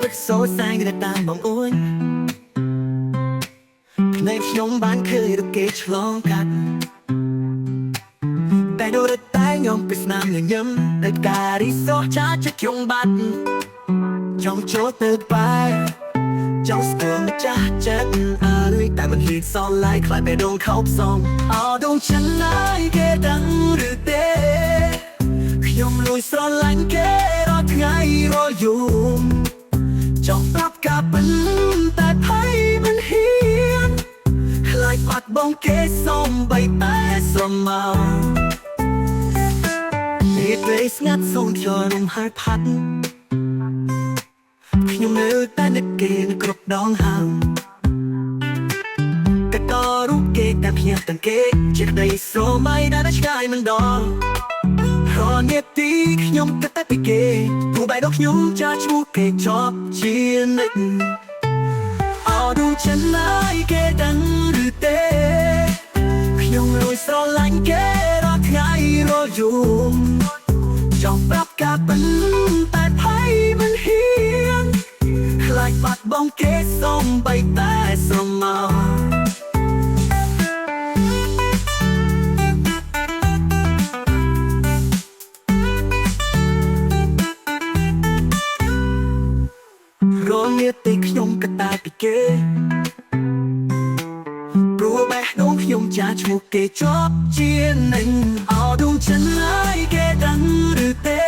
ទឹកសូរសាយទៅតាមបងអួនភ្នែកខ្ញុំបានឃើញរកគេឆ្លងកាត់តែដូចតែខ្ញុំពីស្នាមញញឹមដែលការរីសោះចាចិត្តខ្ញុំបាត់ចង់ចូលទៅបែរចង់ស្គាល់ម្ចាស់ចិត្តអើយតែមិនហ៊ានសល់ឡាយខ្លាចពេលដងខោផ្សំអោដងចិនណាយគេដឹងឬទេខ្ញុំលួចស្រឡាញ់គេរាល់ថ្ងៃរាល់យប់ចង់ប្រាប់ការពិនតែភ័យមិនហ៊ានខ្លាចបាត់បង់គេសំបីតែស្រមោពេលពេលស្ងាត់សូនចូលរំហើរផាត់ខ្ញុំនៅតែនឹកគេគ្រប់ដងហើមក៏តរូបគេតែភ្ញាក់ទាំងគេជាក្តីស្រមៃដែលឆ្ងាយមិនដល់រនាទីខ្ញុំគិតតែពីគេទោះបីដល់ខ្ញុំចាឈ្មោះគេជាប់ជានិច្ចអោដួងចិនណាយគេដឹងឬទេខ្ញុំលួចស្រឡាញ់គេរាល់ថ្ងៃរាល់យប់ចង់ប្រាប់ការពិនតែភ័យមិនហ៊ានខ្លាចបាត់បង់គេសំបីតែស្រមោរនាទីខ្ញុំក៏តែពីគេព្រោះបេះដូងខ្ញុំចាឈ្មោះគេជាប់ជានិញអោដួងចិនណាយគេដឹងឬទេ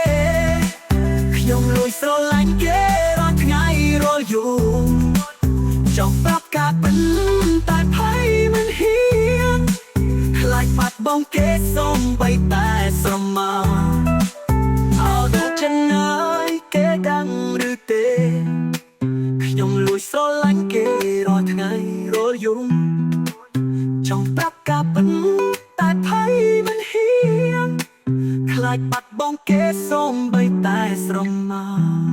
ខ្ញុំលួចស្រឡាញ់គេរាល់ថ្ងៃរាល់យប់ចង់ប្រាប់ការពិនតែភ័យមិនហ៊ានខ្លាចបាត់បង់គេសំបីតែស្រមោអោដួងចិនណាយគេដឹងឬទេខ្ញុំលួចស្រឡាញ់គេរាល់ថ្ងៃរាល់យប់ចង់ប្រាប់ការពិនតែភ័យមិនហ៊ានខ្លាចបាត់បង់គេសំបីតែស្រមោ